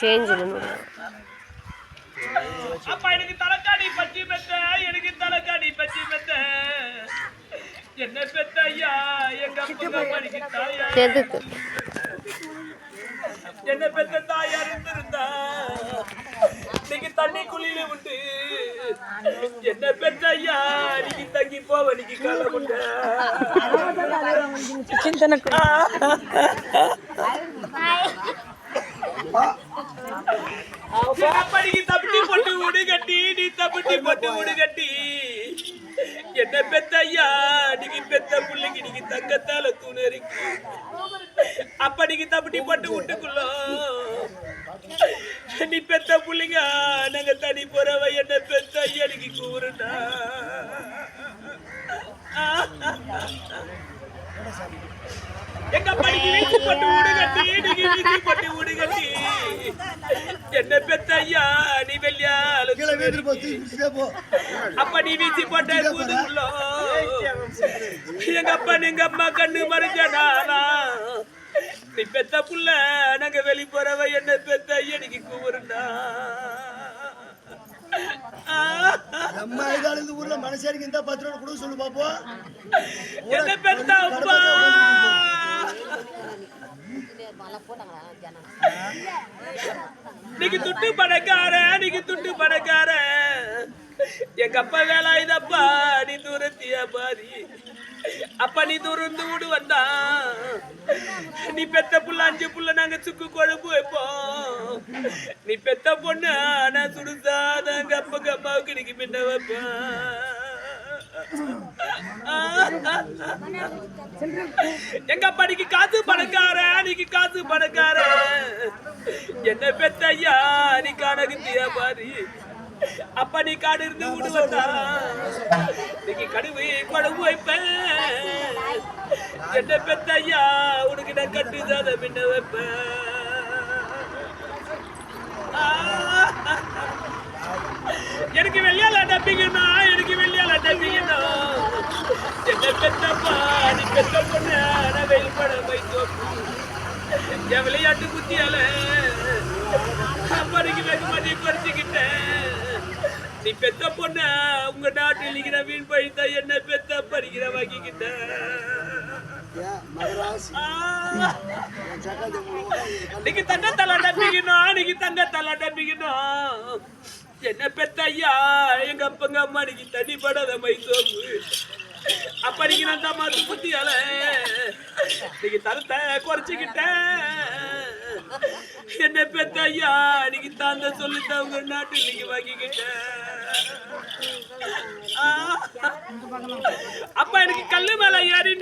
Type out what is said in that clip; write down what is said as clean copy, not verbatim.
change அப்பா எனக்கு தலைக்காடி பச்சி பெத்த எனக்கு தலைக்காடி பச்சி பெத்த என்ன பெத்த ஐயா எங்க அப்பா படிக்கிட்டாயா என்ன பெத்த தாயார் இருந்திருந்தா நீங்க தண்ணி குழியில உண்டு என்ன பெத்த ஐயா நீங்க தங்கி போவ நீங்க கால உண்டு படிக்கு தப்பிட்டி போட்டு உடு கட்டி நீ தப்பிட்டி போட்டு உடு கட்டி என்ன பெத்த ஐயா நீங்க பெத்த புள்ளைக்கு நீங்க தங்கத்தால தூணு இருக்கு அப்படிக்கு தப்பிட்டி போட்டு விட்டுக்குள்ள நீ பெத்த புள்ளைங்க நாங்க தனி போறவ என்ன பெத்த ஐயா நீங்க கூறுடா எங்க படிக்கு வீட்டு போட்டு விடு கட்டி நீங்க வீட்டு போட்டு விடு கட்டி என்ன பெத்த ஐயா நீ வெள்ளியால அப்ப நீ வீசி போட்ட புதுக்குள்ள எங்க அப்பா எங்க அம்மா கண்ணு மறைஞ்சானா நீ பெத்த புள்ள நாங்க வெளி போறவ என்ன பெத்த ஐயா நீங்க கூறுடா அம்மா இதால இந்த ஊர்ல மனசாரிக்கு இந்த 10 ரூபாய் கூட சொல்லு பாப்போம் என்ன பெத்த அப்பா நீங்க துட்டு பணக்கார எங்க அப்பா வேலை இதப்பா நீ தூரத்தியா பாரி அப்பா நீ தூரந்து விடு வந்தா நீ பெத்த புள்ள 5 புள்ள நாங்க சுக்கு குழம்பு வைப்போம் நீ பெத்த பொண்ணு ஆனா சுடுசாத எங்க அப்பா அம்மாவுக்கு நீங்க பின்ன வைப்பா எங்க படிக்கு காசு பணக்கார நீங்க காசு பணக்கார என்ன பெத்த ஐயா நீ காணகுத்தியா பாரு அப்பா நீ காடு இருந்து விடு வந்தா நீங்க கடுவு குழம்பு வைப்பேன் என்ன பெத்த ஐயா உனக்கு நான் கட்டுதாத பின்ன வைப்பேன் எனக்கு வெள்ளியால டப்பிக்கணும் என்ன பெத்தப்பா நீ பெத்த பொண்ணு நான் வெயில் பட வைத்தோப்பு என் விளையாட்டு புத்தியால அப்படிக்கு வெகு மதி பறிச்சுக்கிட்டேன் நீ பெத்த பொண்ணு உங்க நாட்டில் நீங்க வீண் பழித்த என்ன பெத்த பறிக்கிற வாங்கிக்கிட்டேன் நீங்க தங்கத்தலை டப்பிக்கணும் என்ன பெத்த ஐயா எங்க அப்பங்க அம்மா நீங்க தண்ணி படாத மைசோப்பு அப்படிக்கு நான் தான் மாத்து புத்தியால நீங்க தரத்தை குறைச்சிக்கிட்ட என்ன பெத்த ஐயா நீங்க தாந்த சொல்லித்தான் உங்க நாட்டில் நீங்க வாங்கிக்கிட்ட அப்பா எனக்கு கல்லு மேல ஏறி